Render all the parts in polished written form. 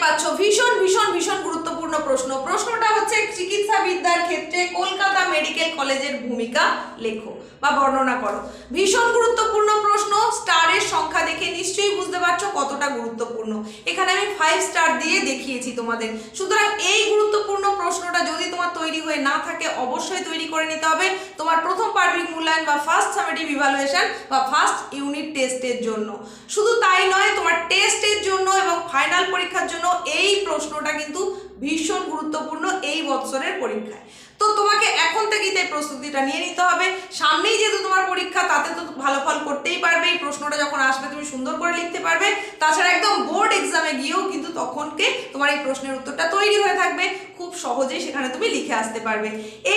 পাচ্ছ ভীষণ ভীষণ ভীষণ গুরুত্বপূর্ণ প্রশ্ন। প্রশ্নটা হচ্ছে চিকিৎসাবিদ্যার ক্ষেত্রে কলকাতা মেডিকেল কলেজের ভূমিকা লেখো বা বর্ণনা করো। ভীষণ গুরুত্বপূর্ণ প্রশ্ন। স্টারের সংখ্যা দেখে নিশ্চয়ই বুঝতে পারছো কতটা গুরুত্বপূর্ণ। এখানে আমি 5 স্টার দিয়ে দেখিয়েছি তোমাদের। সুতরাং এই গুরুত্বপূর্ণ প্রশ্নটা যদি তোমার তৈরি হয়ে না থাকে অবশ্যই তৈরি করে নিতে হবে তোমার প্রথম পার্বিক মূল্যায়ন বা ফার্স্ট সামেটিভ ইভ্যালুয়েশন বা ফার্স্ট ইউনিট টেস্টের জন্য। শুধু তাই নয়, তোমার টেস্টের জন্য এবং ফাইনাল পরীক্ষার জন্য এই প্রশ্নটা কিন্তু ভীষণ গুরুত্বপূর্ণ এই বছরের পরীক্ষায়। তো তোমাকে এখন থেকেই তাই প্রস্তুতিটা নিয়ে নিতে হবে। সামনেই যেহেতু তোমার পরীক্ষা, তাতে তো ভালো ফল করতেই পারবে। এই প্রশ্নটা যখন আসবে তুমি সুন্দর করে লিখতে পারবে। তাছাড়া একদম বোর্ড এক্সামে গিয়েও কিন্তু তখনকে তোমার এই প্রশ্নের উত্তরটা তৈরি হয়ে থাকবে, খুব সহজেই সেখানে তুমি লিখে আসতে পারবে।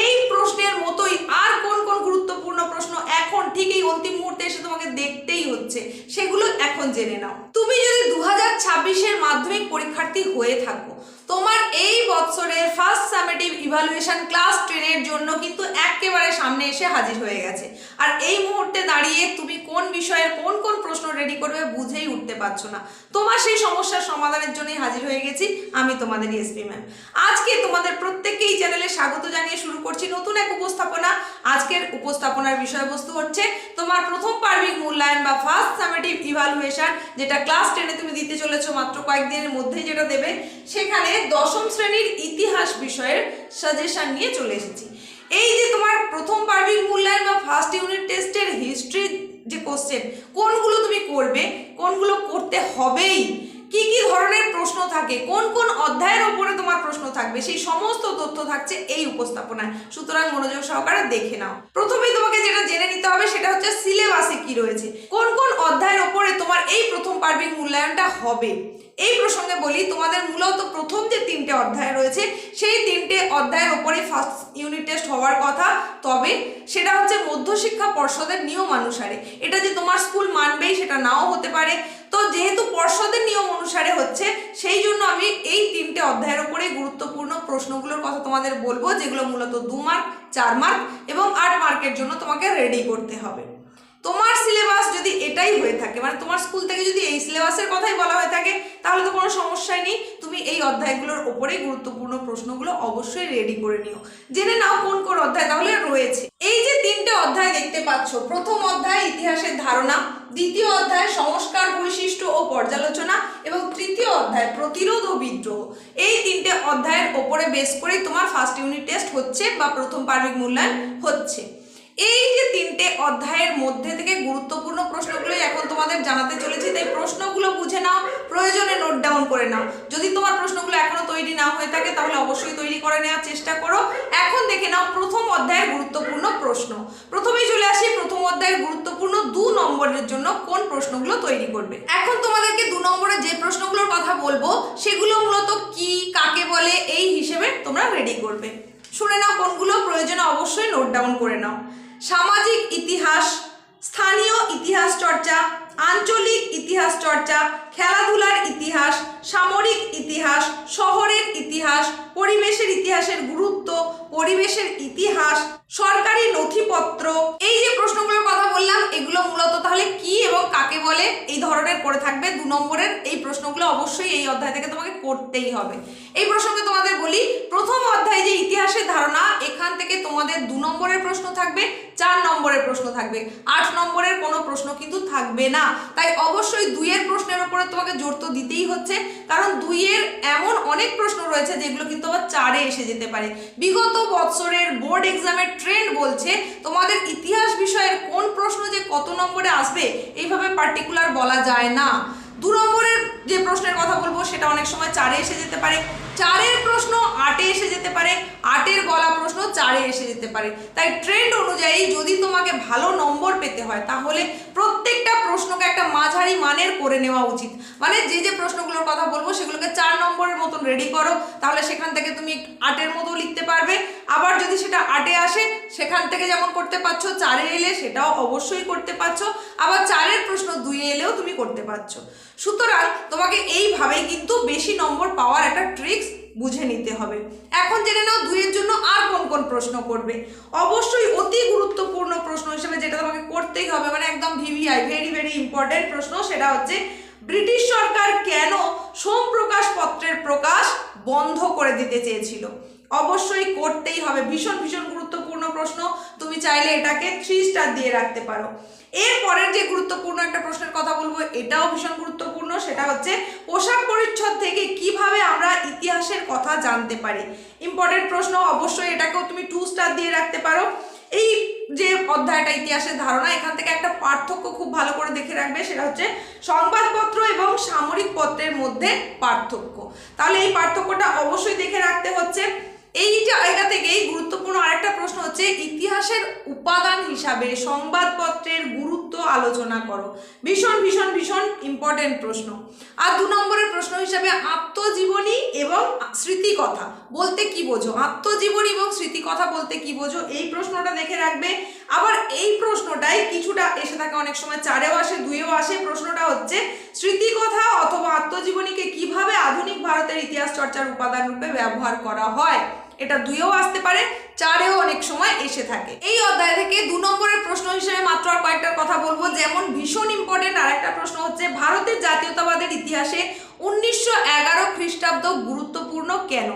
এই প্রশ্নের মতোই আর কোন কোন গুরুত্বপূর্ণ প্রশ্ন এখন ঠিক এই অন্তিম মুহূর্তে এসে তোমাকে দেখতেই হচ্ছে, সেগুলো এখন জেনে নাও। তুমি যদি 2026-এর মাধ্যমিক পরীক্ষার্থী হয়ে থাকো, তোমার এই বছরের ফার্স্ট সামেটিভ ইভ্যালুয়েশন ক্লাস 10-এর জন্য কিন্তু একেবারে সামনে এসে হাজির হয়ে গেছে। আর এই মুহূর্তে দাঁড়িয়ে তুমি কোন বিষয়ের কোন কোন প্রশ্ন রেডি করবে বুঝেই উঠতে পারছো না। তোমার সেই সমস্যার সমাধানের জন্যই হাজির হয়ে গেছি আমি, তোমাদের এসপি ম্যাম। আজকে তোমাদের প্রত্যেককে এই চ্যানেলে স্বাগত জানিয়ে শুরু করছি নতুন এক উপস্থাপনা। আজকের উপস্থাপনার বিষয়বস্তু হচ্ছে তোমার প্রথম পার্বিক মূল্যায়ন বা ফার্স্ট সামেটিভ ইভ্যালুয়েশন, যেটা ক্লাস 10-এ তুমি দিতে চলেছো মাত্র কয়েকদিনের মধ্যেই যেটা দেবে। সেখানে দশম শ্রেণীর ইতিহাস বিষয়ের সাজেশন নিয়ে চলে এসেছি। এই যে তোমার প্রথম পার্বিক মূল্যায়ন বা ফার্স্ট ইউনিট টেস্টের হিস্ট্রি যে কোশ্চেন, কোনগুলো তুমি করবে, কোনগুলো করতে হবেই, কি কি ধরনের প্রশ্ন থাকে, কোন কোন অধ্যায়ের ওপরে তোমার প্রশ্ন থাকবে, সেই সমস্ত তথ্য থাকছে এই উপস্থাপনায়। সুতরাং মনোযোগ সহকারে দেখে নাও। প্রথমেই তোমাকে যেটা জেনে নিতে হবে সেটা হচ্ছে সিলেবাসে কি রয়েছে, কোন কোন অধ্যায়ের ওপরে তোমার এই প্রথম পার্বিক মূল্যায়নটা হবে। এই প্রসঙ্গে বলি, তোমাদের মূলত প্রথম যে 3টে অধ্যায় রয়েছে সেই 3টে অধ্যায়ের ওপরে ফার্স্ট ইউনিট টেস্ট হওয়ার কথা। তবে সেটা হচ্ছে মধ্যশিক্ষা পর্ষদের নিয়ম অনুসারে। এটা যে তোমার স্কুল মানবেই সেটা নাও হতে পারে। তো যেহেতু পর্ষদের নিয়ম অনুসারে হচ্ছে, সেই জন্য আমি এই 3টে অধ্যায়ের ওপরে গুরুত্বপূর্ণ প্রশ্নগুলোর কথা তোমাদের বলবো, যেগুলো মূলত 2 মার্ক, 4 মার্ক এবং 8 মার্কের জন্য তোমাকে রেডি করতে হবে। তোমার সিলেবাস যদি এটাই হয়ে থাকে, মানে তোমার স্কুল থেকে যদি এই সিলেবাসের কথাই বলা হয়ে থাকে, তাহলে তো কোনো সমস্যাই নেই। তুমি এই অধ্যায়গুলোর ওপরেই গুরুত্বপূর্ণ প্রশ্নগুলো অবশ্যই রেডি করে নিও। জেনে নাও কোন কোন অধ্যায় তাহলে রয়েছে। এই যে 3টে অধ্যায় দেখতে পাচ্ছ, প্রথম অধ্যায় ইতিহাসের ধারণা, দ্বিতীয় অধ্যায় সংস্কার বৈশিষ্ট্য ও পর্যালোচনা এবং তৃতীয় অধ্যায় প্রতিরোধ ও বিদ্রোহ। এই 3টে অধ্যায়ের ওপরে বেস করে তোমার ফার্স্ট ইউনিট টেস্ট হচ্ছে বা প্রথম পার্বিক মূল্যায়ন হচ্ছে। এই যে 3টে অধ্যায়ের মধ্যে থেকে গুরুত্বপূর্ণ প্রশ্নগুলোই এখন তোমাদের জানাতে চলেছি, তাই প্রশ্নগুলো বুঝে নাও, প্রয়োজনে নোট ডাউন করে নাও। যদি তোমার প্রশ্নগুলো এখনো তৈরি না হয়ে থাকে তাহলে অবশ্যই তৈরি করে নেওয়ার চেষ্টা করো। এখন দেখে নাও প্রথম অধ্যায়ের গুরুত্বপূর্ণ প্রশ্ন। প্রথমেই চলে আসি প্রথম অধ্যায়ের গুরুত্বপূর্ণ 2 নম্বরের জন্য কোন প্রশ্নগুলো তৈরি করবে। এখন তোমাদেরকে 2 নম্বরে যে প্রশ্নগুলোর কথা বলবো সেগুলো মূলত কি, কাকে বলে, এই হিসেবে তোমরা রেডি করবে। শুনে নাও কোনগুলো, প্রয়োজনে অবশ্যই নোট ডাউন করে নাও। সামাজিক ইতিহাস, স্থানীয় ইতিহাস চর্চা, আঞ্চলিক ইতিহাস চর্চা, খেলাধুলার ইতিহাস, সামরিক ইতিহাস, শহরের ইতিহাস, পরিবেশের ইতিহাসের গুরুত্ব, পরিবেশের ইতিহাস, সরকারি নথিপত্র। এই যে প্রশ্নগুলোর কথা বললাম, এগুলো মূলত তাহলে কি এবং কাকে বলে এই ধরনের করে থাকবে। 2 নম্বরের এই প্রশ্নগুলো অবশ্যই এই অধ্যায় থেকে তোমাকে করতেই হবে। এই প্রসঙ্গে তোমাদের বলি, প্রথম অধ্যায় যে ইতিহাসের ধারণা, এখান থেকে তোমাদের 2 নম্বরের প্রশ্ন থাকবে, 4 নম্বরের প্রশ্ন থাকবে, 8 নম্বরের কোনো প্রশ্ন কিন্তু থাকবে না। তাই অবশ্যই 2-এর প্রশ্নের উপরে তোমাকে জোর তো দিতেই হচ্ছে, কারণ 2-এর এমন অনেক প্রশ্ন রয়েছে যেগুলো কিন্তু আবার 4-এ এসে যেতে পারে। বিগত বছরের বোর্ড এক্সামের ট্রেন্ড বলছে তোমাদের ইতিহাস বিষয়ের কোন প্রশ্ন যে কত নম্বরে আসবে এইভাবে পার্টিকুলার বলা যায় না। 2 নম্বরের যে প্রশ্নের কথা বলবো সেটা অনেক সময় 4-এ এসে যেতে পারে, 4-এর প্রশ্ন 8-এ এসে যেতে পারে, 8-এর বলা প্রশ্ন 4-এ এসে যেতে পারে। তাই ট্রেন্ড অনুযায়ী যদি তোমাকে ভালো নম্বর পেতে হয় তাহলে প্রত্যেকটা প্রশ্নকে একটা মাঝারি মানের করে নেওয়া উচিত। মানে যে যে প্রশ্নগুলোর কথা বলবো সেগুলোকে 4 নম্বরের মতন রেডি করো, তাহলে সেখান থেকে তুমি 8-এর মতো লিখতে পারবে। আবার যদি সেটা 8-এ আসে, সেখান থেকে যেমন করতে পারছো 4-এ এলে সেটাও অবশ্যই করতে পারছো, আবার 4-এর প্রশ্ন 2-এ এলেও তুমি করতে পারছো। সুতরাং তোমাকে এইভাবেই কিন্তু বেশি নম্বর পাওয়ার একটা ট্রিক্স বুঝে নিতে হবে। এখন জেনে নাও 2-এর জন্য আর কোন কোন প্রশ্ন করবে। অবশ্যই অতি গুরুত্বপূর্ণ প্রশ্ন হিসেবে যেটা তোমাকে করতেই হবে, মানে একদম ভিভিআই, ভেরি ভেরি ইম্পর্টেন্ট প্রশ্ন, সেটা হচ্ছে ব্রিটিশ সরকার কেন সোমপ্রকাশ পত্রের পত্রের প্রকাশ বন্ধ করে দিতে চেয়েছিল? অবশ্যই করতেই হবে। ভীষণ ভীষণ গুরুত্বপূর্ণ প্রশ্ন, তুমি চাইলে এটাকে 3 স্টার দিয়ে রাখতে পারো। এরপরের যে গুরুত্বপূর্ণ একটা প্রশ্নের কথা বলবো, এটাও ভীষণ গুরুত্বপূর্ণ, সেটা হচ্ছে পোশাক পরিচ্ছদ থেকে কিভাবে আমরা ইতিহাসের কথা জানতে পারি। ইম্পর্টেন্ট প্রশ্ন, অবশ্যই এটাকেও তুমি 2 স্টার দিয়ে রাখতে পারো। এই যে অধ্যায়টা ইতিহাসের ধারণা, এখান থেকে একটা পার্থক্য খুব ভালো করে দেখে রাখবে, সেটা হচ্ছে সংবাদপত্র এবং সামরিক পত্রের মধ্যে পার্থক্য। তাহলে এই পার্থক্যটা অবশ্যই দেখে রাখতে হচ্ছে। এই জায়গা থেকেই গুরুত্বপূর্ণ আরেকটা প্রশ্ন হচ্ছে, ইতিহাসের উপাদান হিসাবে সংবাদপত্রের গুরুত্ব আলোচনা করো। ভীষণ ভীষণ ভীষণ ইম্পর্টেন্ট প্রশ্ন। আর 2 নম্বরের প্রশ্ন হিসাবে আত্মজীবনী এবং স্মৃতিকথা বলতে কি বোঝো? আত্মজীবনী এবং স্মৃতিকথা বলতে কি বোঝো, এই প্রশ্নটা দেখে রাখবে। আবার এই প্রশ্নটাই কিছুটা এসে থাকে, অনেক সময় 4এও আসে 2এও আসে। প্রশ্নটা হচ্ছে, স্মৃতিকথা অথবা আত্মজীবনীকে কিভাবে আধুনিক ভারতের ইতিহাস চর্চার উপাদান রূপে ব্যবহার করা হয়? এটা 2এও আসতে পারে, 4এও অনেক সময় এসে থাকে। এই অধ্যায় থেকে 2 নম্বরের প্রশ্ন হিসেবে মাত্র আর কয়েকটা কথা বলবো। যেমন ভীষণ ইম্পর্টেন্ট আরেকটা প্রশ্ন হচ্ছে, ভারতের জাতীয়তাবাদের ইতিহাসে 1911 খ্রিস্টাব্দ গুরুত্বপূর্ণ কেন?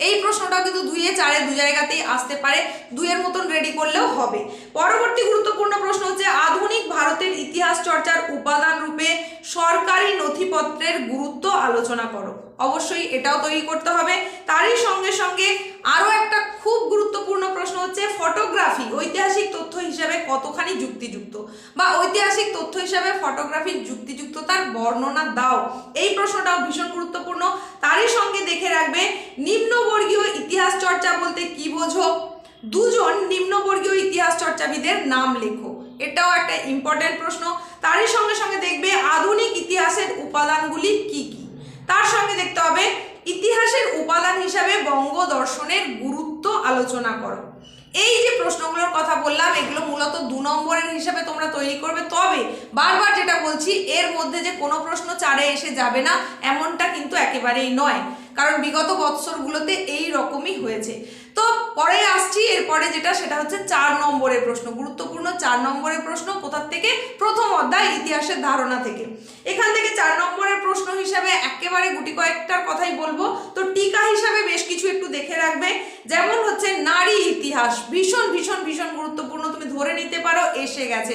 এই প্রশ্নটাও কিন্তু 2-এ 4-এ 2 জায়গাতেই আসতে পারে, 2-এর মতন রেডি করলেও হবে। পরবর্তী গুরুত্বপূর্ণ প্রশ্ন হচ্ছে, আধুনিক ভারতের ইতিহাস চর্চার উপাদান রূপে সরকারি নথিপত্রের গুরুত্ব আলোচনা করো। অবশ্যই এটাও তৈরি করতে হবে। তারই সঙ্গে সঙ্গে আরও একটা খুব গুরুত্বপূর্ণ প্রশ্ন হচ্ছে, ফটোগ্রাফি ঐতিহাসিক তথ্য হিসাবে কতখানি যুক্তিযুক্ত, বা ঐতিহাসিক তথ্য হিসাবে ফটোগ্রাফির যুক্তিযুক্ততার বর্ণনা দাও। এই প্রশ্নটাও ভীষণ গুরুত্বপূর্ণ। তারই সঙ্গে দেখে রাখবে, নিম্নবর্গীয় ইতিহাস চর্চা বলতে কি বোঝো? 2 জন নিম্নবর্গীয় ইতিহাস চর্চাবিদের নাম লেখো। এটাও একটা ইম্পর্টেন্ট প্রশ্ন। তারই সঙ্গে সঙ্গে দেখবে, আধুনিক ইতিহাসের উপাদানগুলি কি কি। তার সঙ্গে দেখতে হবে, ইতিহাসের উপাদান হিসাবে বঙ্গ দর্শনের গুরুত্ব আলোচনা করো। এই যে প্রশ্নগুলোর কথা বললাম, এগুলো মূলত 2 নম্বরের হিসাবে তোমরা তৈরি করবে। তবে বারবার যেটা বলছি, এর মধ্যে যে কোনো প্রশ্ন 4-এ এসে যাবে না এমনটা কিন্তু একেবারেই নয়, কারণ বিগত বৎসরগুলোতে এই রকমই হয়েছে। তো পরে আসছি, এরপরে যেটা সেটা হচ্ছে 4 নম্বরের প্রশ্ন। গুরুত্বপূর্ণ 4 নম্বরের প্রশ্ন কোথা থেকে? প্রথম অধ্যায় ইতিহাসের ধারণা থেকে। এখান থেকে 4 নম্বরের প্রশ্ন হিসাবে একেবারে গুটি কয়েকটার কথাই বলবো। তো টিকা হিসাবে বেশ কিছু একটু দেখে রাখবে। যেমন হচ্ছে নারী ইতিহাস, ভীষণ ভীষণ ভীষণ গুরুত্বপূর্ণ, তুমি ধরে নিতে পারো এসে গেছে।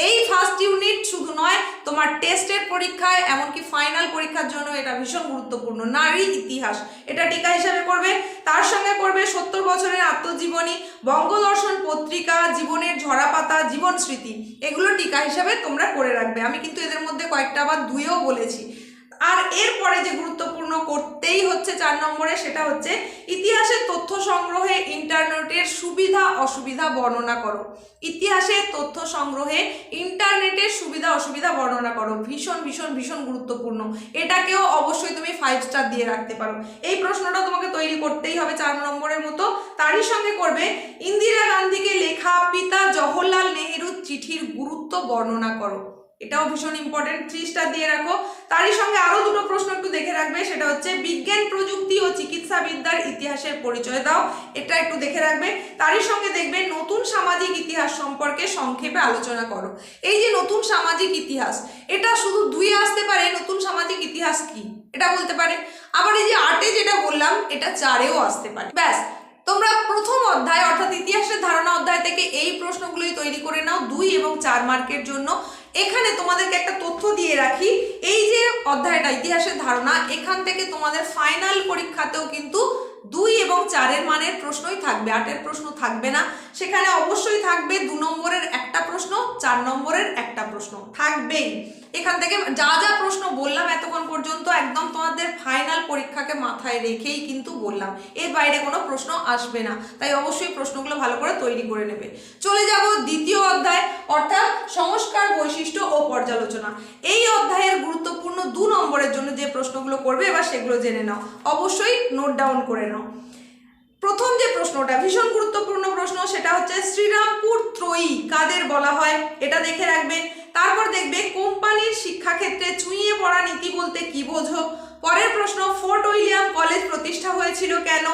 এই ফার্স্ট ইউনিট শুধু নয়, তোমার টেস্টের পরীক্ষায় এমনকি ফাইনাল পরীক্ষার জন্য এটা ভীষণ গুরুত্বপূর্ণ। নারী ইতিহাস এটা টিকা হিসাবে করবে। তার সঙ্গে করবে 70 বছরের আত্মজীবনী, বঙ্গদর্শন পত্রিকা, জীবনের ঝরাপাতা, জীবন স্মৃতি, এগুলো টিকা হিসাবে তোমরা করে রাখবে। আমি কিন্তু এদের মধ্যে কয়েকটা আবার 2-এও বলেছি। আর এরপরে যে গুরুত্বপূর্ণ করতেই হচ্ছে 4 নম্বরে, সেটা হচ্ছে ইতিহাসের তথ্য সংগ্রহে ইন্টারনেটের সুবিধা অসুবিধা বর্ণনা করো। ইতিহাসের তথ্য সংগ্রহে ইন্টারনেটের সুবিধা অসুবিধা বর্ণনা করো। ভীষণ ভীষণ ভীষণ গুরুত্বপূর্ণ। এটাকেও অবশ্যই তুমি 5 স্টার দিয়ে রাখতে পারো। এই প্রশ্নটা তোমাকে তৈরি করতেই হবে 4 নম্বরের মতো। তারই সঙ্গে করবে, ইন্দিরা গান্ধীকে লেখা পিতা জওহরলাল নেহেরুর চিঠির গুরুত্ব বর্ণনা করো। এটাও ভীষণ ইম্পর্টেন্ট, 3 স্টার দিয়ে রাখো। তারই সঙ্গে আরো 2টো প্রশ্ন একটু দেখে রাখবে, সেটা হচ্ছে বিজ্ঞান প্রযুক্তি ও চিকিৎসা বিদ্যার ইতিহাসের পরিচয় দাও। এটা একটু দেখে রাখবে। তারই সঙ্গে দেখবে, নতুন সামাজিক ইতিহাস সম্পর্কে সংক্ষেপে আলোচনা করো। এই যে নতুন সামাজিক ইতিহাস, এটা শুধু 2-এ আসতে পারে, নতুন সামাজিক ইতিহাস কি এটা বলতে পারে। আবার এই যে 8-এ যেটা বললাম, এটা 4-এও আসতে পারে। ব্যাস, তোমরা প্রথম অধ্যায় অর্থাৎ ইতিহাসের ধারণা অধ্যায় থেকে এই প্রশ্নগুলোই তৈরি করে নাও 2 এবং 4 মার্কের জন্য। এখানে তোমাদেরকে একটা তথ্য দিয়ে রাখি, এই যে অধ্যায়টা ইতিহাসের ধারণা, এখান থেকে তোমাদের ফাইনাল পরীক্ষাতেও কিন্তু 2 এবং 4-এর মানের প্রশ্নই থাকবে, 8-এর প্রশ্ন থাকবে না। সেখানে অবশ্যই থাকবে 2 নম্বরের একটা প্রশ্ন, 4 নম্বরের একটা প্রশ্ন থাকবেই। এখান থেকে যা যা প্রশ্ন বললাম এতক্ষণ পর্যন্ত, একদম তোমাদের ফাইনাল পরীক্ষাকে মাথায় রেখেই কিন্তু বললাম, এর বাইরে কোনো প্রশ্ন আসবে না। তাই অবশ্যই প্রশ্নগুলো ভালো করে তৈরি করে নেবে। চলে যাব দ্বিতীয় অধ্যায়, অর্থাৎ সংস্কার, বৈশিষ্ট্য ও পর্যালোচনা। এই অধ্যায়ের গুরুত্বপূর্ণ 2 নম্বরের জন্য যে প্রশ্নগুলো করবে, এবার সেগুলো জেনে নাও, অবশ্যই নোট ডাউন করে নাও। প্রথম যে প্রশ্নটা ভীষণ গুরুত্বপূর্ণ প্রশ্ন, সেটা হচ্ছে শ্রীরামপুর ত্রয়ী কাদের বলা হয়, এটা দেখে রাখবে। তারপর দেখবে, কোম্পানির শিক্ষাক্ষেত্রে চুঁইয়ে পড়া নীতি বলতে কি বোঝো। পরের প্রশ্ন, ফোর্ট উইলিয়াম কলেজ প্রতিষ্ঠা হয়েছিল কেন।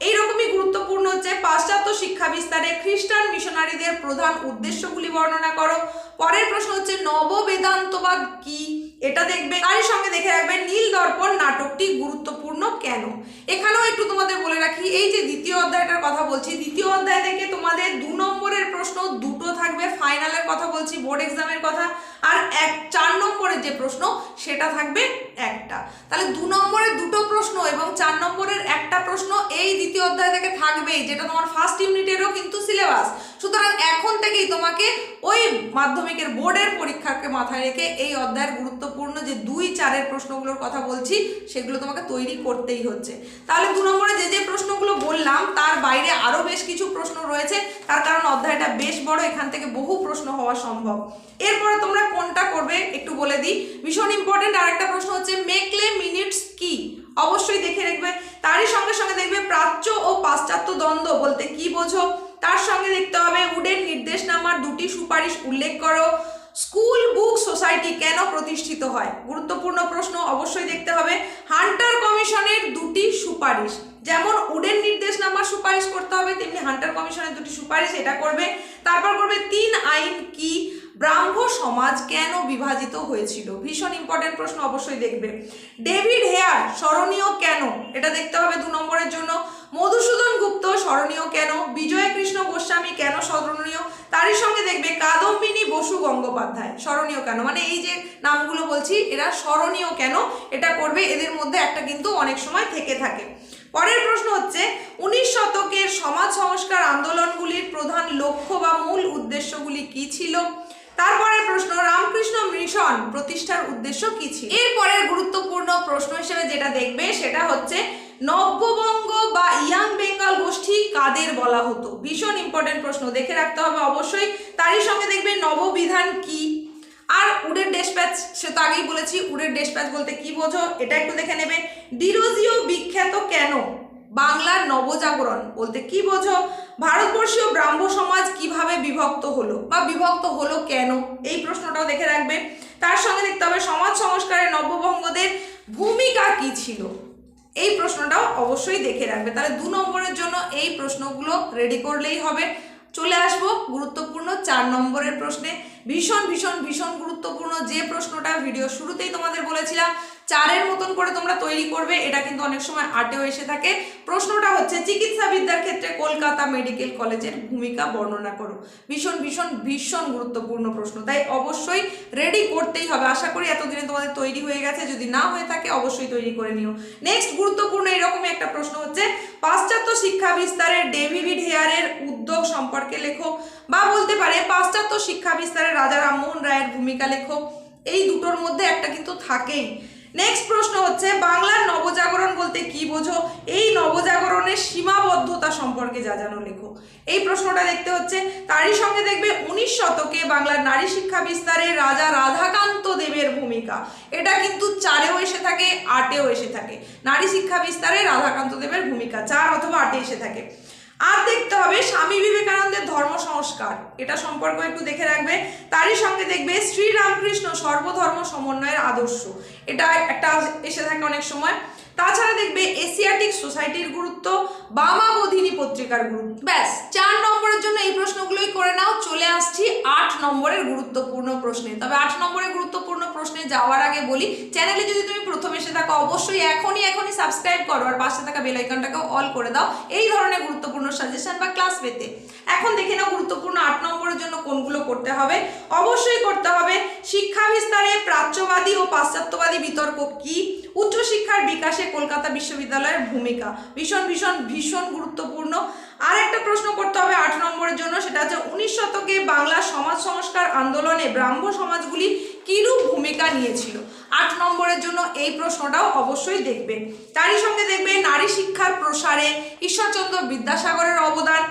এইরকমই গুরুত্বপূর্ণ হচ্ছে, পাশ্চাত্য শিক্ষা বিস্তারে খ্রিস্টান মিশনারিদের প্রধান উদ্দেশ্যগুলি বর্ণনা করো। পরের প্রশ্ন হচ্ছে, নববেদান্তবাদ কি, এটা দেখবে। তারই সঙ্গে দেখে রাখবে, নীল দর্পণ নাটকটি গুরুত্বপূর্ণ কেন। বলছি, দ্বিতীয় অধ্যায় থেকে তোমাদের 2 নম্বরের প্রশ্ন দুটো থাকবে, ফাইনালের কথা বলছি, বোর্ড এক্সামের কথা, আর 4 নম্বরের যে প্রশ্ন সেটা থাকবে একটা। তাহলে 2 নম্বরের দুটো প্রশ্ন এবং 4 নম্বরের একটা প্রশ্ন এই দ্বিতীয় অধ্যায় থেকে থাকবেই, যেটা তোমার ফার্স্ট ইউনিটেরও কিন্তু সিলেবাস। সুতরাং এখন থেকেই তোমাকে ওই মাধ্যমিকের বোর্ডের পরীক্ষাকে মাথায় রেখে এই অধ্যায়ের গুরুত্বপূর্ণ যে 2-4 প্রশ্নগুলোর কথা বলছি সেগুলো তোমাকে তৈরি করতেই হচ্ছে। তাহলে 2 নম্বরে যে প্রশ্নগুলো বললাম তার বাইরে আরো বেশ কিছু প্রশ্ন রয়েছে, তার কারণ অধ্যায়টা বেশ বড়, এখান থেকে বহু প্রশ্ন হওয়া সম্ভব। এরপরে তোমরা কোনটা করবে একটু বলে দিই, ভীষণ ইম্পর্টেন্ট আরেকটা প্রশ্ন হচ্ছে মেকলে মিনিটস কি, অবশ্যই দেখে রাখবে। তারই সঙ্গে সঙ্গে দেখবে প্রাচ্য ও পাশ্চাত্য দ্বন্দ্ব বলতে কি বোঝো, তার সঙ্গে দেখতে হবে উডের নির্দেশনামার 2টি সুপারিশ উল্লেখ করো, স্কুল বুক সোসাইটি কেন প্রতিষ্ঠিত হয়, গুরুত্বপূর্ণ প্রশ্ন, অবশ্যই দেখতে হবে। হান্টার কমিশনের 2টি সুপারিশ, যেমন উডের নির্দেশনামার সুপারিশ করতে হবে তেমনি হান্টার কমিশনের 2টি সুপারিশ, এটা করবে। তারপর করবে 3 আইন কি, ব্রাহ্ম সমাজ কেন বিভাজিত হয়েছিল, ভীষণ ইম্পর্টেন্ট প্রশ্ন, অবশ্যই দেখবে। ডেভিড হেয়ার স্মরণীয় কেন, এটা দেখতে হবে 2 নম্বরের জন্য। মধুসূদন গুপ্ত স্মরণীয় কেন, বিজয় কৃষ্ণ গোস্বামী কেন স্মরণীয়, তারই সঙ্গে দেখবে কাদম্বিনী বসু গঙ্গোপাধ্যায় স্মরণীয় কেন, মানে এই যে নামগুলো বলছি এরা স্মরণীয় কেন, এটা করবে। এদের মধ্যে একটা কিন্তু অনেক সময় থেকে থাকে। পরের প্রশ্ন হচ্ছে 19 শতকের সমাজ সংস্কার আন্দোলনগুলির প্রধান লক্ষ্য বা মূল উদ্দেশ্যগুলি কি ছিল। তারপরের প্রশ্ন রামকৃষ্ণ মিশন প্রতিষ্ঠার উদ্দেশ্য কি ছিল। এরপরের গুরুত্বপূর্ণ প্রশ্ন হিসেবে যেটা দেখবে সেটা হচ্ছে নব্যবঙ্গ বা ইয়াং বেঙ্গল গোষ্ঠী কাদের বলা হতো, ভীষণ ইম্পর্টেন্ট প্রশ্ন, দেখে রাখতে হবে অবশ্যই। তারই সঙ্গে দেখবে নববিধান কি, আর উডের ডেসপ্যাচ সে তো আগেই বলেছি, উডের ডেসপ্যাচ বলতে কি বোঝো এটা একটু দেখে নেবে। ডিরোজিও বিখ্যাত কেন, বাংলার নবজাগরণ বলতে কি বোঝো। ভারতবর্ষীয় ব্রাহ্ম সমাজ কিভাবে বিভক্ত হলো বা বিভক্ত হলো কেন, এই প্রশ্নটাও দেখে রাখবে। তার সঙ্গে দেখতে হবে সমাজ সংস্কারে নব্যবঙ্গদের ভূমিকা কি ছিল, এই প্রশ্নটাও অবশ্যই দেখে রাখবে। তাহলে 2 নম্বরের জন্য এই প্রশ্নগুলো রেডি করলেই হবে। চলে আসবো গুরুত্বপূর্ণ 4 নম্বরের প্রশ্নে, ভীষণ ভীষণ ভীষণ গুরুত্বপূর্ণ যে প্রশ্নটা ভিডিও শুরুতেই তোমাদের বলেছিলাম 4-এর মতন করে তোমরা তৈরি করবে, এটা কিন্তু অনেক সময় 8-এও এসে থাকে। প্রশ্নটা হচ্ছে চিকিৎসাবিদ্যার ক্ষেত্রে কলকাতা মেডিকেল কলেজের ভূমিকা বর্ণনা করো, ভীষণ ভীষণ ভীষণ গুরুত্বপূর্ণ প্রশ্ন, তাই অবশ্যই রেডি করতেই হবে। আশা করি এতদিনে তোমাদের তৈরি হয়ে গেছে, যদি না হয়ে থাকে অবশ্যই তৈরি করে নিও। নেক্সট গুরুত্বপূর্ণ এরকমই একটা প্রশ্ন হচ্ছে পাশ্চাত্য শিক্ষা বিস্তারে ডেভিড হেয়ারের উদ্যোগ সম্পর্কে লেখো, বা বলতে পারে পাশ্চাত্য শিক্ষা বিস্তারে রাজা রামমোহন রায়ের ভূমিকা লেখো, এই দুটোর মধ্যে একটা কিন্তু থাকেই। নেক্সট প্রশ্ন হচ্ছে বাংলার নবজাগরণ বলতে কি বোঝো, এই নবজাগরণের সীমাবদ্ধতা সম্পর্কে যা জানো লেখো, এই প্রশ্নটা দেখতে হচ্ছে। তারই সঙ্গে দেখবে 19 শতকে বাংলার নারী শিক্ষা বিস্তারে রাজা রাধাকান্ত দেবের ভূমিকা, এটা কিন্তু 4-এও এসে থাকে 8-এও এসে থাকে, নারী শিক্ষা বিস্তারে রাধাকান্ত দেবের ভূমিকা 4 অথবা 8-এ এসে থাকে। আর দেখতে হবে স্বামী বিবেকানন্দের ধর্ম সংস্কার, এটা সম্পর্কে একটু দেখে রাখবে। তারই সঙ্গে দেখবে শ্রীরামকৃষ্ণ সর্বধর্ম সমন্বয়ের আদর্শ, এটা একটা এসে থাকে অনেক সময়। তাছাড়া দেখবে এশিয়াটিক সোসাইটির গুরুত্ব, বামাবোধিনী পত্রিকার গুরুত্ব। ব্যাস 4 নম্বরের জন্য এই প্রশ্নগুলোই করে নাও। চলে আসছি 8 নম্বরের গুরুত্বপূর্ণ প্রশ্নে। তবে 8 নম্বরের গুরুত্বপূর্ণ প্রশ্নে যাওয়ার আগে বলি, চ্যানেলে যদি তুমি প্রথম এসে থাকো অবশ্যই এখনই সাবস্ক্রাইব করো আর পাশে থাকা বেল আইকনটাকে অল করে দাও এই ধরনের গুরুত্বপূর্ণ সাজেশন বা ক্লাস পেতে। এখন দেখে নাও গুরুত্বপূর্ণ 8 নম্বরের জন্য কোনগুলো করতে হবে। অবশ্যই করতে হবে শিক্ষা বিস্তারে প্রাচ্যবাদী ও পাশ্চাত্যবাদী বিতর্ক কি, উচ্চশিক্ষার বিকাশে কলকাতা বিশ্ববিদ্যালয়ের ভূমিকা, ভীষণ ভীষণ ভীষণ গুরুত্বপূর্ণ। আর একটা প্রশ্ন করতে হবে 8 নম্বরের জন্য, সেটা হচ্ছে 19 শতকে বাংলা সমাজ সংস্কার আন্দোলনে ব্রাহ্ম সমাজগুলি কিরূপ ভূমিকা নিয়েছিল, 8 নম্বরের জন্য এই প্রশ্নটাও অবশ্যই দেখবে। তারই সঙ্গে দেখবে নারী শিক্ষার প্রসারে ঈশ্বরচন্দ্র বিদ্যাসাগরের অবদান,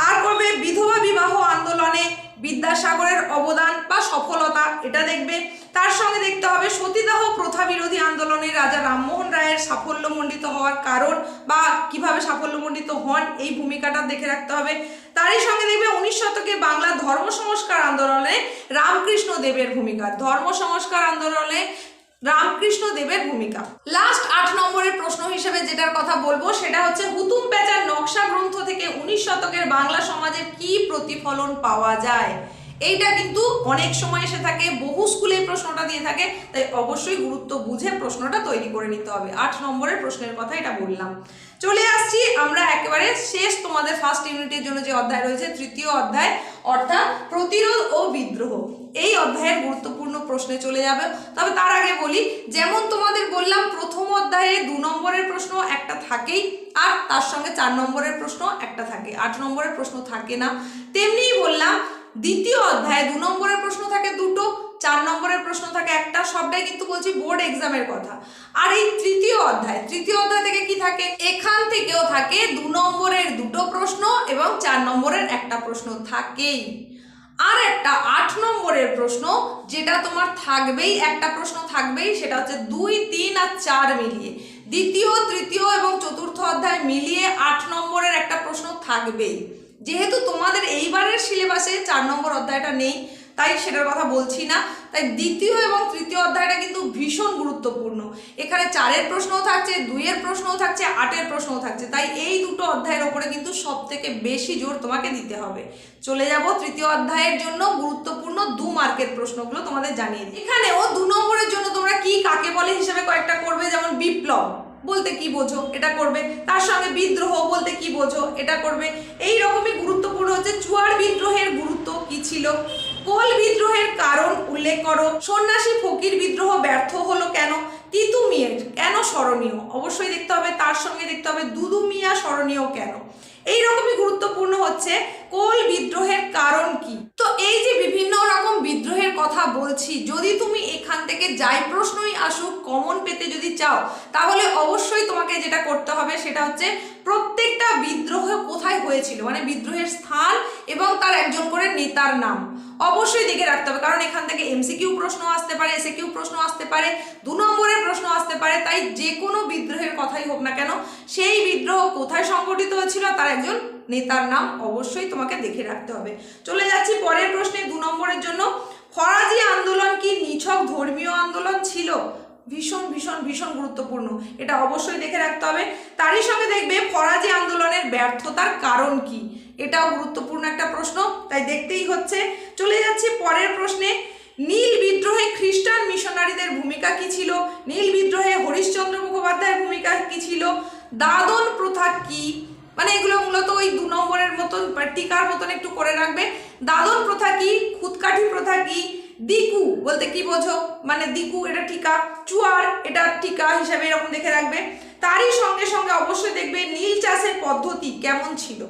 আর করবে বিধবা বিবাহ আন্দোলনে বিদ্যাসাগরের অবদান বা সফলতা, এটা দেখবে। তার সঙ্গে দেখতে হবে সতীদাহ প্রথা বিরোধী আন্দোলনে রাজা রামমোহন রায়ের সাফল্যমণ্ডিত হওয়ার কারণ বা কিভাবে সাফল্যমণ্ডিত হন, এই ভূমিকাটা দেখে রাখতে হবে। তারই সঙ্গে দেখবে 19 শতকে বাংলা ধর্ম সংস্কার আন্দোলনে রামকৃষ্ণ দেবের ভূমিকা, ধর্ম সংস্কার আন্দোলনে রামকৃষ্ণ দেবের ভূমিকা। লাস্ট 8 নম্বরের প্রশ্ন হিসেবে যেটার কথা বলবো সেটা হচ্ছে হুতুম প্যাঁচার নকশা গ্রন্থ থেকে 19 শতকের বাংলা সমাজের কি প্রতিফলন পাওয়া যায়, এইটা কিন্তু অনেক সময় এসে থাকে, বহু স্কুলে প্রশ্নটা দিয়ে থাকে, তাই অবশ্যই গুরুত্ব বুঝে প্রশ্নটা তৈরি করে নিতে হবে। 8 নম্বরের প্রশ্নের কথা এটা বললাম। চলে আসছি আমরা একেবারে শেষ, তোমাদের ফার্স্ট ইউনিটের জন্য যে অধ্যায় রয়েছে, তৃতীয় অধ্যায়, অর্থাৎ প্রতিরোধ ও বিদ্রোহ। এই অধ্যায়ের গুরুত্বপূর্ণ প্রশ্নে চলে যাবে। তবে তার আগে বলি, যেমন তোমাদের বললাম প্রথম অধ্যায়ে 2 নম্বরের প্রশ্ন একটা থাকেই, আর তার সঙ্গে 4 নম্বরের প্রশ্ন একটা থাকে, 8 নম্বরের প্রশ্ন থাকে না। তেমনিই বললাম দ্বিতীয় অধ্যায়ে 2 নম্বরের প্রশ্ন থাকে দুটো, 4 নম্বরের প্রশ্ন থাকে একটা, সবটাই কিন্তু বলছি বোর্ড এক্সামের কথা। আর এই তৃতীয় অধ্যায় থেকে কি থাকে, এখান থেকেও থাকে 2 নম্বরের দুটো প্রশ্ন এবং 4 নম্বরের একটা প্রশ্ন থাকেই। আর একটা 8 নম্বরের প্রশ্ন, যেটা তোমার থাকবেই, একটা প্রশ্ন থাকবেই, সেটা হচ্ছে 2, 3 আর 4 মিলিয়ে, দ্বিতীয়, তৃতীয় এবং চতুর্থ অধ্যায় মিলিয়ে 8 নম্বরের একটা প্রশ্ন থাকবেই। যেহেতু তোমাদের এইবারের সিলেবাসে 4 নম্বর অধ্যায়টা নেই, তাই সেটার কথা বলছি না। তাই দ্বিতীয় এবং তৃতীয় অধ্যায়টা কিন্তু ভীষণ গুরুত্বপূর্ণ। এখানে 4-এর প্রশ্নও থাকছে, 2-এর প্রশ্নও থাকছে, 8-এর প্রশ্নও থাকছে। তাই এই দুটো অধ্যায়ের ওপরে কিন্তু সব থেকে বেশি জোর তোমাকে দিতে হবে। চলে যাব তৃতীয় অধ্যায়ের জন্য গুরুত্বপূর্ণ 2 মার্কের প্রশ্নগুলো তোমাদের জানিয়ে দিই। এখানেও 2 নম্বরের জন্য তোমরা কি কাকে বলে হিসেবে কয়েকটা করবে, যেমন বিপ্লব বলতে কি বোঝো এটা করবে, তার সঙ্গে বিদ্রোহ বলতে কি বোঝো এটা করবে। এই রকমই গুরুত্বপূর্ণ হচ্ছে চুয়ার বিদ্রোহের গুরুত্ব কি ছিল, কোল বিদ্রোহের কারণ উল্লেখ করো, সন্ন্যাসী ফকির বিদ্রোহ ব্যর্থ হলো কেন, তিতু মিয়া কেন স্মরণীয়, অবশ্যই দেখতে হবে। তার সঙ্গে দেখতে হবে দুদু মিয়া স্মরণীয় কেন। এই রকমই গুরুত্বপূর্ণ হচ্ছে কোল বিদ্রোহের কারণ কি। তো এই যে বিভিন্ন রকম বিদ্রোহের কথা বলছি, যদি তুমি এখান থেকে যাই প্রশ্নই আসুক কমন পেতে যদি চাও, তাহলে অবশ্যই তোমাকে যেটা করতে হবে সেটা হচ্ছে প্রত্যেকটা বিদ্রোহ কোথায় হয়েছিল, মানে বিদ্রোহের স্থান এবং তার একজন করে নেতার নাম অবশ্যই দেখে রাখতে হবে। কারণ এখান থেকে এমসিকিউ প্রশ্ন আসতে পারে, এসএকিউ প্রশ্ন আসতে পারে, 2 নম্বরের প্রশ্ন আসতে পারে। তাই যে কোনো বিদ্রোহের কথাই হোক না কেন, সেই বিদ্রোহ কোথায় সংগঠিত হয়েছিল, তার একজন নেতার নাম অবশ্যই তোমাকে দেখে রাখতে হবে। চলে যাচ্ছি পরের প্রশ্নে 2 নম্বরের জন্য, ফরাজি আন্দোলন কি নিছক ধর্মীয় আন্দোলন ছিল? ভীষণ ভীষণ ভীষণ গুরুত্বপূর্ণ, এটা অবশ্যই দেখে রাখতে হবে। তারই সঙ্গে দেখবে ফরাজি আন্দোলনের ব্যর্থতার কারণ কি, এটাও গুরুত্বপূর্ণ একটা প্রশ্ন, তাই দেখতেই হচ্ছে। চলে যাচ্ছি পরের প্রশ্নে, নীল বিদ্রোহে খ্রিস্টান মিশনারিদের ভূমিকা কি ছিল, নীল বিদ্রোহে হরিশ্চন্দ্র মুখোপাধ্যায়ের ভূমিকা কি ছিল, দাদন প্রথা কি, মানে এগুলো মূলত ওই 2 নম্বরের মতন টিকার মতন একটু করে রাখবে। দাদন প্রথা কি, খুদকাঠি প্রথা কি, দিকু বলতে কি বোঝো, মানে দিকু এটা টিকা, চুয়ার এটা টিকা হিসাবে এরকম দেখে রাখবে। তারই সঙ্গে সঙ্গে অবশ্যই দেখবে নীল চাষের পদ্ধতি কেমন ছিল,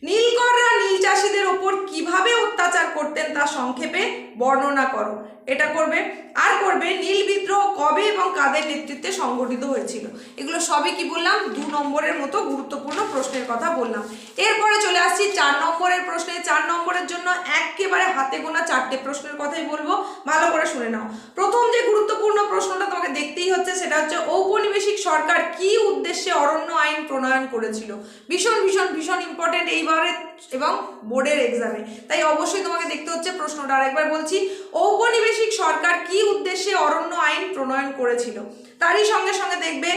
নীলকররা নীল চাষিদের ওপর কিভাবে অত্যাচার করতেন তা সংক্ষেপে বর্ণনা করো, এটা করবে। আর করবে নীল বিদ্রোহ কবে এবং কাদের নেতৃত্বে সংগঠিত হয়েছিল। এগুলো সবই কি বললাম, 2 নম্বরের মতো গুরুত্বপূর্ণ প্রশ্নের কথা বললাম। এরপরে চলে আসছি 4 নম্বরের প্রশ্নে। 4 নম্বরের জন্য একেবারে হাতে গোনা 4টে প্রশ্নের কথাই বলবো, ভালো করে শুনে নাও। প্রথম যে গুরুত্বপূর্ণ প্রশ্নটা তোমাকে দেখতেই হচ্ছে সেটা হচ্ছে ঔপনিবেশিক সরকার কি উদ্দেশ্যে অরণ্য আইন প্রণয়ন করেছিল। ভীষণ ভীষণ ভীষণ ইম্পর্টেন্ট এইবারে এবং বোর্ডের এক্সামে, তাই অবশ্যই তোমাকে দেখতে হচ্ছে প্রশ্নটা। আরেকবার বলছি, ঔপনিবেশিক সরকার কি উদ্দেশ্যে অরণ্য আইন প্রণয়ন করেছিল। তারই সঙ্গে সঙ্গে দেখবে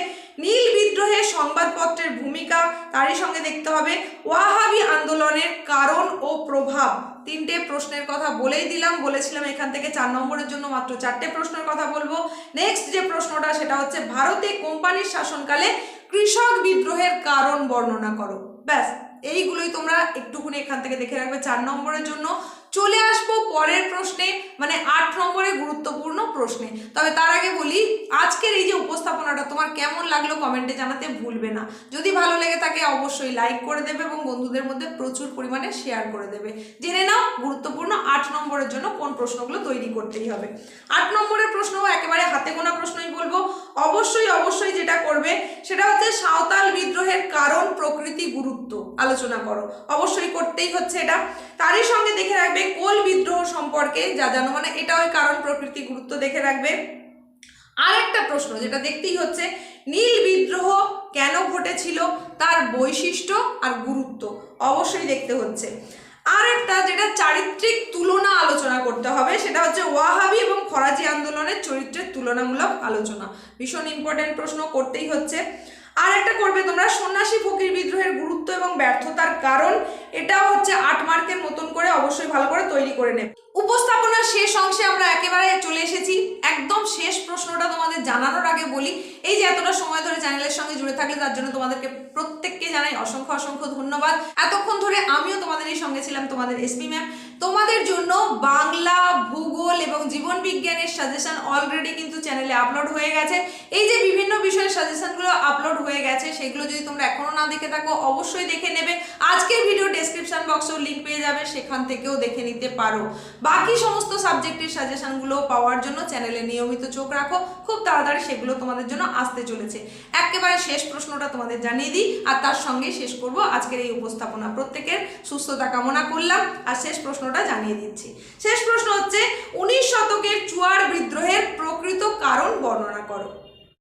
নীল বিদ্রোহে সংবাদপত্রের ভূমিকা, তারই সঙ্গে দেখতে হবে ওয়াহাবি আন্দোলনের কারণ ও প্রভাব। 3টে প্রশ্নের কথা বলেই দিলাম, বলেছিলাম এখান থেকে 4 নম্বরের জন্য মাত্র 4টে প্রশ্নের কথা বলবো। নেক্সট যে প্রশ্নটা সেটা হচ্ছে ভারতে কোম্পানির শাসনকালে কৃষক বিদ্রোহের কারণ বর্ণনা করো। ব্যাস এইগুলোই তোমরা একটুখানি এখান থেকে দেখে রাখবে 4 নম্বরের জন্য। চলে আসবো পরের প্রশ্নে, মানে 8 নম্বরের গুরুত্বপূর্ণ প্রশ্নে। তবে তার আগে বলি, আজকের এই যে উপস্থাপনাটা তোমার কেমন লাগলো কমেন্টে জানাতে ভুলবে না। যদি ভালো লেগে থাকে অবশ্যই লাইক করে দেবে এবং বন্ধুদের মধ্যে প্রচুর পরিমাণে শেয়ার করে দেবে। জেনে নাও গুরুত্বপূর্ণ 8 নম্বরের জন্য কোন প্রশ্নগুলো তৈরি করতেই হবে। 8 নম্বরের প্রশ্ন একেবারে হাতে গোনা প্রশ্নই বলবো। অবশ্যই অবশ্যই যেটা করবে সেটা হচ্ছে সাঁওতাল বিদ্রোহের কারণ, প্রকৃতি, গুরুত্ব আলোচনা করো, অবশ্যই করতেই হচ্ছে এটা। তারই সঙ্গে দেখে রাখবে কোল বিদ্রোহ সম্পর্কে যা জানো, মানে এটা ওই কারণ, প্রকৃতি, গুরুত্ব দেখে রাখবে। আরেকটা প্রশ্ন যেটা দেখতেই হচ্ছে, নীল বিদ্রোহ কেন ঘটেছিল, তার বৈশিষ্ট্য আর গুরুত্ব অবশ্যই দেখতে হচ্ছে। আর একটা যেটা চারিত্রিক তুলনা আলোচনা করতে হবে সেটা হচ্ছে ওয়াহাবি এবং ফরাজি আন্দোলনের চরিত্রের তুলনামূলক আলোচনা। ভীষণ ইম্পর্টেন্ট প্রশ্ন, করতেই হচ্ছে। আর একটা করবে তোমরা সন্ন্যাসী ফকির বিদ্রোহের গুরুত্ব এবং ব্যর্থতার কারণ, এটাও হচ্ছে 8 মার্কের মতন করে অবশ্যই ভালো করে তৈরি করে নেবে। উপস্থাপনার শেষ অংশে আমরা একেবারে চলে এসেছি। একদম শেষ প্রশ্নটা তোমাদের জানানোর আগে বলি, এই যে এতটা সময় ধরে চ্যানেলের সঙ্গে জুড়ে থাকলে তার জন্য তোমাদেরকে প্রত্যেককে জানাই অসংখ্য অসংখ্য ধন্যবাদ। এতক্ষণ ধরে আমিও তোমাদের এই সঙ্গে ছিলাম, তোমাদের এসপি ম্যাম। তোমাদের জন্য বাংলা, ভূগোল এবং জীবন বিজ্ঞানের সাজেশন অলরেডি কিন্তু চ্যানেলে আপলোড হয়ে গেছে। এই যে বিভিন্ন বিষয়ের সাজেশনগুলো আপলোড হয়ে গেছে, সেগুলো যদি তোমরা এখনো না দেখে থাকো অবশ্যই দেখে নেবে। আজকের ভিডিও ডেসক্রিপশন বক্সেও লিঙ্ক পেয়ে যাবে, সেখান থেকেও দেখে নিতে পারো। বাকি সমস্ত সাবজেক্টের সাজেশনগুলো পাওয়ার জন্য চ্যানেলে নিয়মিত চোখ রাখো, খুব তাড়াতাড়ি সেগুলো তোমাদের জন্য আসতে চলেছে। একেবারে শেষ প্রশ্নটা তোমাদের জানিয়ে দিই, আর তার সঙ্গে শেষ করব আজকের এই উপস্থাপনা। প্রত্যেকের সুস্থতা কামনা করলাম, আর শেষ প্রশ্নটা জানিয়ে দিচ্ছি। শেষ প্রশ্ন হচ্ছে 19 শতকের চুয়ার বিদ্রোহের প্রকৃত কারণ বর্ণনা করো।